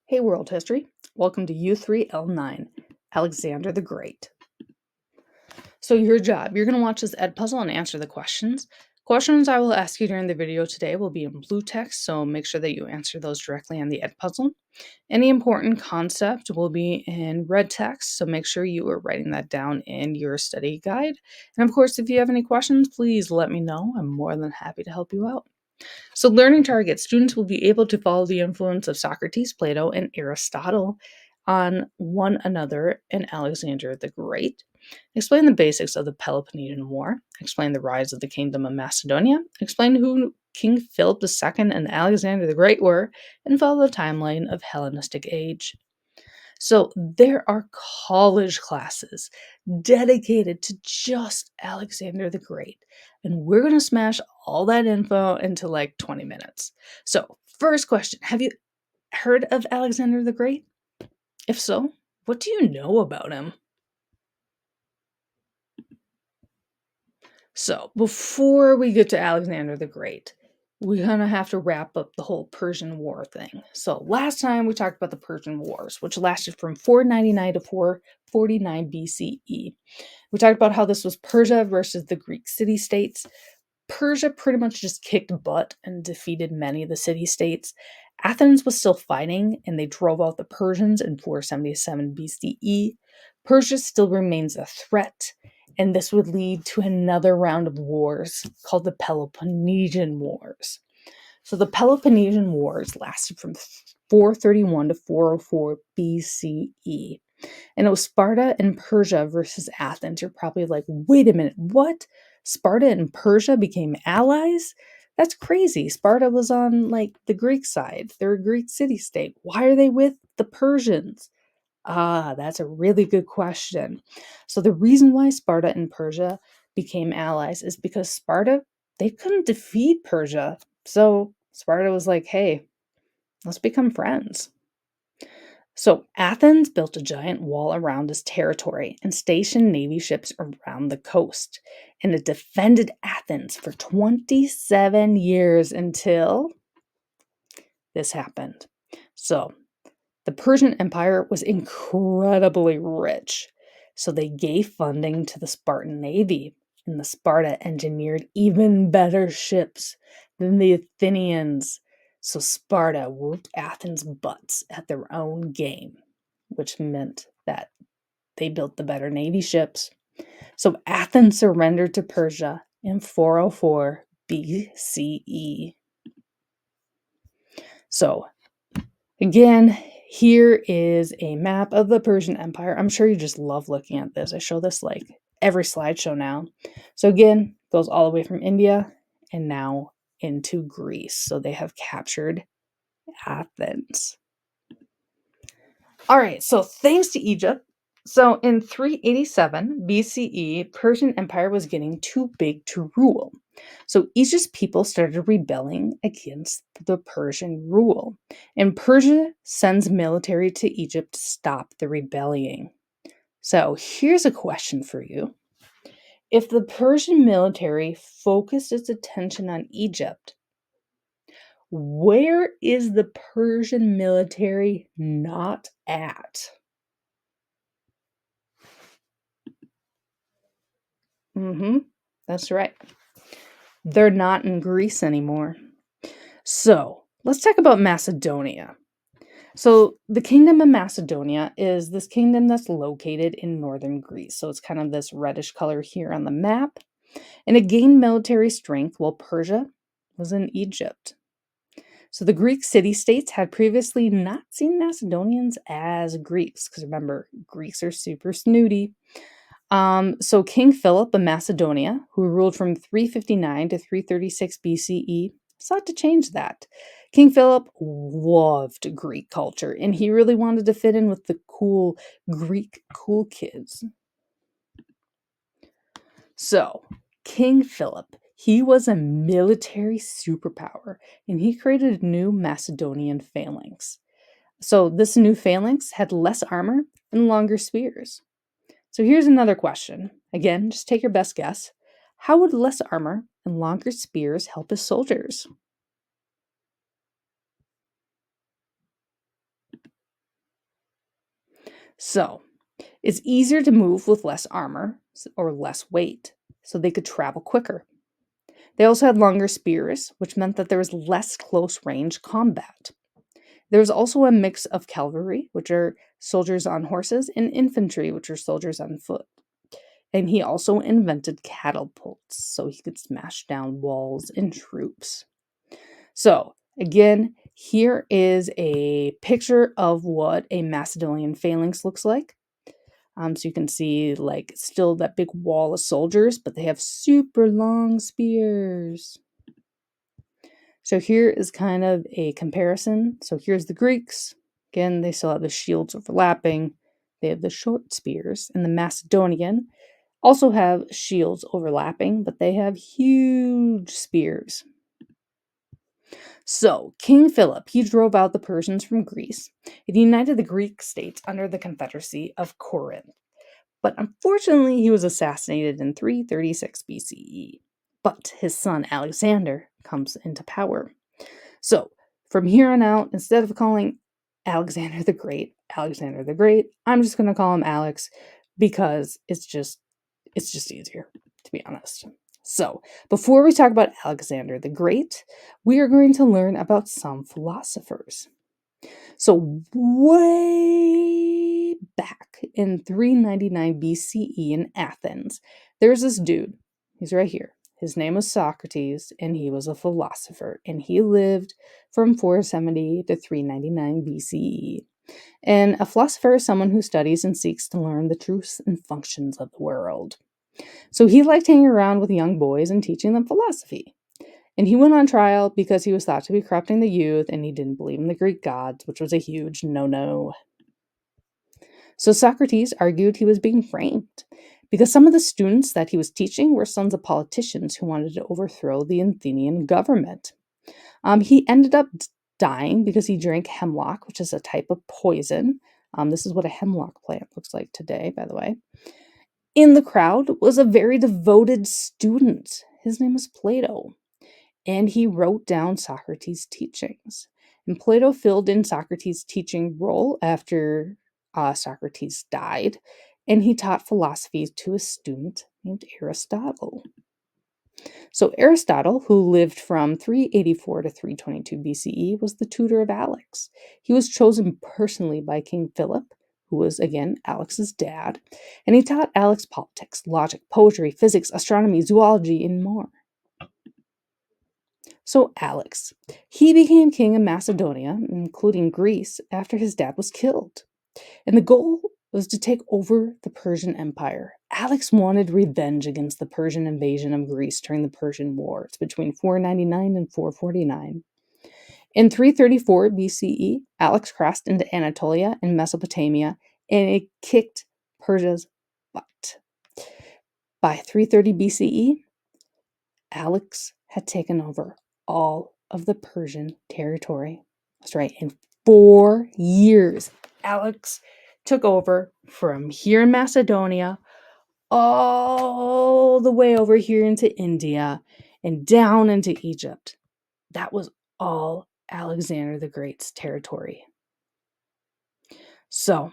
Hey World History, welcome to U3-L9, Alexander the Great. So your job, you're going to watch this ed puzzle and answer the questions. Questions I will ask you during the video today will be in blue text, so make sure that you answer those directly on the ed puzzle. Any important concept will be in red text, so make sure you are writing that down in your study guide. And of course, if you have any questions, please let me know. I'm more than happy to help you out. So learning targets, students will be able to follow the influence of Socrates, Plato, and Aristotle on one another and Alexander the Great. Explain the basics of the Peloponnesian War. Explain the rise of the Kingdom of Macedonia. Explain who King Philip II and Alexander the Great were, and follow the timeline of Hellenistic age. So there are college classes dedicated to just Alexander the Great. And we're going to smash all that info into like 20 minutes. So first question, have you heard of Alexander the Great? If so, what do you know about him? So before we get to Alexander the Great, we're going to have to wrap up the whole Persian War thing. So last time we talked about the Persian Wars, which lasted from 499 to 449 BCE. We talked about how this was Persia versus the Greek city-states. Persia pretty much just kicked butt and defeated many of the city-states. Athens was still fighting, and they drove out the Persians in 477 BCE. Persia still remains a threat, and this would lead to another round of wars called the Peloponnesian Wars. So the Peloponnesian Wars lasted from 431 to 404 BCE. And it was Sparta and Persia versus Athens. You're probably like, wait a minute, what? Sparta and Persia became allies? That's crazy. Sparta was on like the Greek side. They're a Greek city-state. Why are they with the Persians? That's a really good question. So the reason why Sparta and Persia became allies is because Sparta, they couldn't defeat Persia. So Sparta was like, hey, let's become friends. So Athens built a giant wall around its territory and stationed navy ships around the coast. And it defended Athens for 27 years until this happened. So the Persian Empire was incredibly rich. So they gave funding to the Spartan navy. And the Sparta engineered even better ships than the Athenians. So Sparta whooped Athens' butts at their own game, which meant that they built the better navy ships. So Athens surrendered to Persia in 404 BCE. So again, here is a map of the Persian Empire. I'm sure you just love looking at this. I show this like every slideshow now. So again, goes all the way from India and now into Greece. So they have captured Athens. All right, so thanks to Egypt. So in 387 BCE, Persian Empire was getting too big to rule. So Egypt's people started rebelling against the Persian rule. And Persia sends military to Egypt to stop the rebellion. So here's a question for you. If the Persian military focused its attention on Egypt, where is the Persian military not at? That's right. They're not in Greece anymore. So let's talk about Macedonia. So the Kingdom of Macedonia is this kingdom that's located in northern Greece. So it's kind of this reddish color here on the map. And it gained military strength while Persia was in Egypt. So the Greek city-states had previously not seen Macedonians as Greeks, because remember, Greeks are super snooty. So King Philip of Macedonia, who ruled from 359 to 336 BCE, sought to change that. King Philip loved Greek culture, and he really wanted to fit in with the cool Greek cool kids. So, King Philip, he was a military superpower, and he created a new Macedonian phalanx. So this new phalanx had less armor and longer spears. So here's another question. Again, just take your best guess. How would less armor and longer spears help his soldiers? So it's easier to move with less armor or less weight, so they could travel quicker. They also had longer spears, which meant that there was less close range combat. There was also a mix of cavalry, which are soldiers on horses, and infantry, which are soldiers on foot. And he also invented catapults, so he could smash down walls and troops. So, again, here is a picture of what a Macedonian phalanx looks like. So you can see like still that big wall of soldiers, but they have super long spears. So here is kind of a comparison. So here's the Greeks. Again, they still have the shields overlapping. They have the short spears. And the Macedonian also have shields overlapping, but they have huge spears. So, King Philip, he drove out the Persians from Greece and united the Greek states under the Confederacy of Corinth. But unfortunately, he was assassinated in 336 BCE. But his son Alexander comes into power. So, from here on out, instead of calling Alexander the Great, I'm just going to call him Alex because it's just easier, to be honest. So, before we talk about Alexander the Great, we are going to learn about some philosophers. So, way back in 399 BCE in Athens, there's this dude. He's right here. His name was Socrates, and he was a philosopher, and he lived from 470 to 399 BCE. And a philosopher is someone who studies and seeks to learn the truths and functions of the world. So he liked hanging around with young boys and teaching them philosophy. And he went on trial because he was thought to be corrupting the youth and he didn't believe in the Greek gods, which was a huge no-no. So Socrates argued he was being framed because some of the students that he was teaching were sons of politicians who wanted to overthrow the Athenian government. He ended up dying because he drank hemlock, which is a type of poison. This is what a hemlock plant looks like today, by the way. In the crowd was a very devoted student. His name was Plato, and he wrote down Socrates' teachings. And Plato filled in Socrates' teaching role after Socrates died, and he taught philosophy to a student named Aristotle. So Aristotle, who lived from 384 to 322 BCE, was the tutor of Alex. He was chosen personally by King Philip, who was, again, Alex's dad, and he taught Alex politics, logic, poetry, physics, astronomy, zoology, and more. So Alex, he became king of Macedonia, including Greece, after his dad was killed. And the goal was to take over the Persian Empire. Alex wanted revenge against the Persian invasion of Greece during the Persian Wars between 499 and 449. In 334 BCE, Alex crossed into Anatolia and Mesopotamia, and it kicked Persia's butt. By 330 BCE, Alex had taken over all of the Persian territory. That's right, in 4 years, Alex took over from here in Macedonia all the way over here into India and down into Egypt. That was all Alexander the Great's territory. So,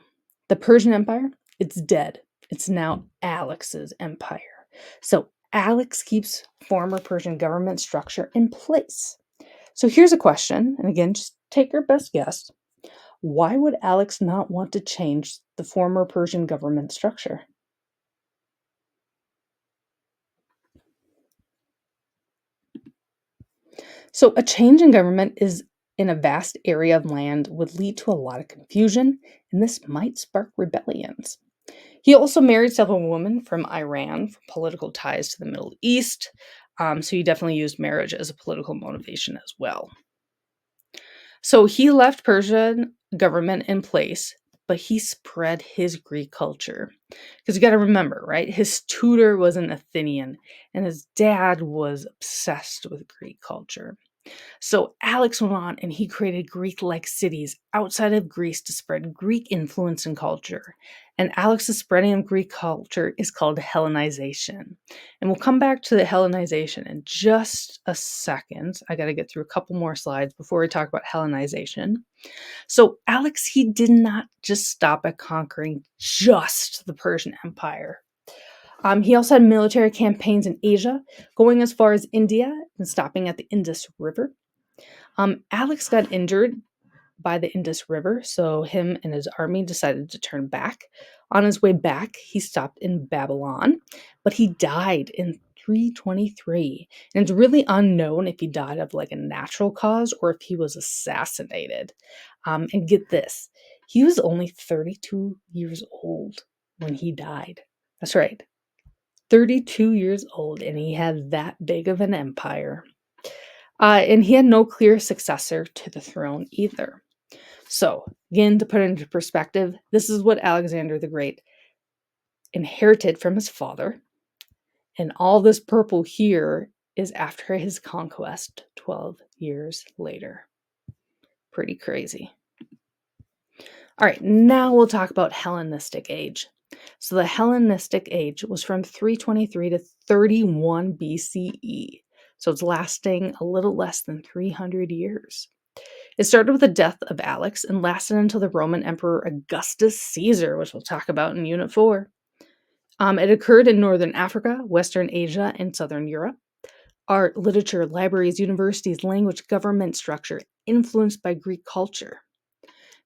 the Persian Empire, it's dead. It's now Alex's empire. So, Alex keeps former Persian government structure in place. So, here's a question, and again, just take your best guess. Why would Alex not want to change the former Persian government structure? So, a change in government is in a vast area of land would lead to a lot of confusion, and this might spark rebellions. He also married several women from Iran for political ties to the Middle East. So he definitely used marriage as a political motivation as well. So he left Persian government in place, but he spread his Greek culture. Because you got to remember, right? His tutor was an Athenian, and his dad was obsessed with Greek culture. So Alex went on and he created Greek-like cities outside of Greece to spread Greek influence and culture. And Alex's spreading of Greek culture is called Hellenization. And we'll come back to the Hellenization in just a second. I got to get through a couple more slides before we talk about Hellenization. So Alex, he did not just stop at conquering just the Persian Empire. He also had military campaigns in Asia, going as far as India and stopping at the Indus River. Alex got injured by the Indus River, so him and his army decided to turn back. On his way back, he stopped in Babylon, but he died in 323. And it's really unknown if he died of like a natural cause or if he was assassinated. And get this, he was only 32 years old when he died. That's right, 32 years old, and he had that big of an empire. And he had no clear successor to the throne either. So, again, to put it into perspective, this is what Alexander the Great inherited from his father. And all this purple here is after his conquest 12 years later. Pretty crazy. All right, now we'll talk about Hellenistic age. So the Hellenistic age was from 323 to 31 BCE. So it's lasting a little less than 300 years. It started with the death of Alex and lasted until the Roman Emperor Augustus Caesar, which we'll talk about in Unit 4. It occurred in Northern Africa, Western Asia, and Southern Europe. Art, literature, libraries, universities, language, government structure, influenced by Greek culture.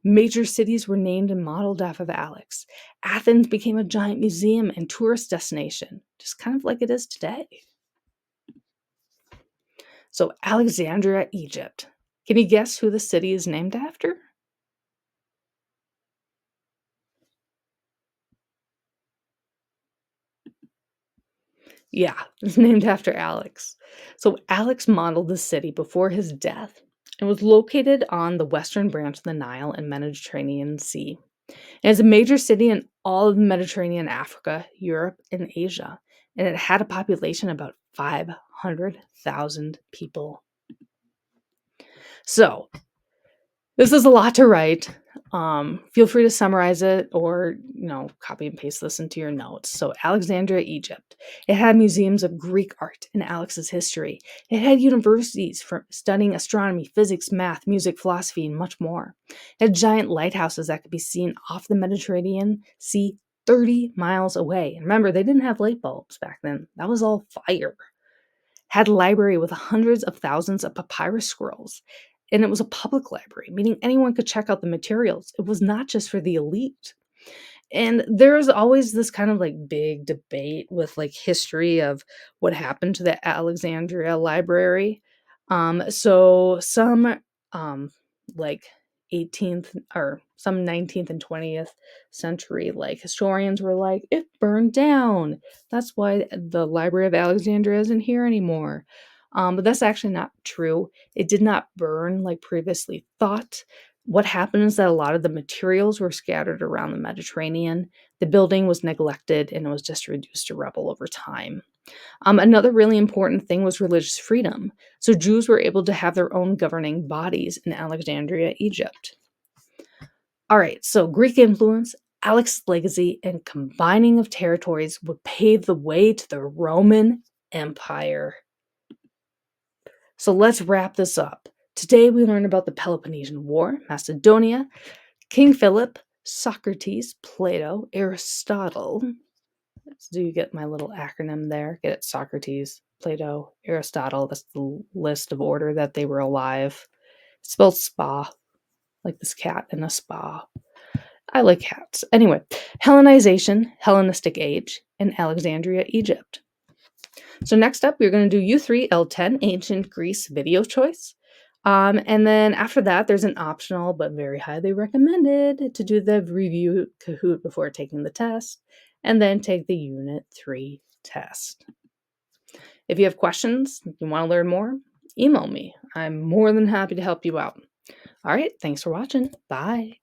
Major cities were named and modeled after Alex. Athens became a giant museum and tourist destination, just kind of like it is today. So Alexandria, Egypt. Can you guess who the city is named after? Yeah, it's named after Alex. So Alex modeled the city before his death and was located on the western branch of the Nile and Mediterranean Sea. It is a major city in all of the Mediterranean, Africa, Europe, and Asia, and it had a population of about 500,000 people. So, this is a lot to write. Feel free to summarize it or, copy and paste this into your notes. So, Alexandria, Egypt. It had museums of Greek art and Alex's history. It had universities for studying astronomy, physics, math, music, philosophy, and much more. It had giant lighthouses that could be seen off the Mediterranean Sea 30 miles away. And remember, they didn't have light bulbs back then. That was all fire. Had a library with hundreds of thousands of papyrus scrolls. And it was a public library, meaning anyone could check out the materials. It was not just for the elite. And there's always this kind of like big debate with like history of what happened to the Alexandria library. So some like 18th or some 19th and 20th century like historians were like, it burned down. That's why the Library of Alexandria isn't here anymore. But that's actually not true. It did not burn like previously thought. What happened is that a lot of the materials were scattered around the Mediterranean. The building was neglected and it was just reduced to rubble over time. Another really important thing was religious freedom. So Jews were able to have their own governing bodies in Alexandria, Egypt. All right, so Greek influence, Alex's legacy, and combining of territories would pave the way to the Roman Empire. So let's wrap this up. Today we learned about the Peloponnesian War, Macedonia, King Philip, Socrates, Plato, Aristotle. Do you get my little acronym there? Get it? Socrates, Plato, Aristotle. That's the list of order that they were alive. It's spelled spa, like this cat in a spa. I like cats. Anyway, Hellenization, Hellenistic Age, and Alexandria, Egypt. So next up, we're going to do U3-L10, Ancient Greece video choice. And then after that, there's an optional but very highly recommended to do the review Kahoot before taking the test, and then take the Unit 3 test. If you have questions, you want to learn more, email me. I'm more than happy to help you out. All right, thanks for watching. Bye.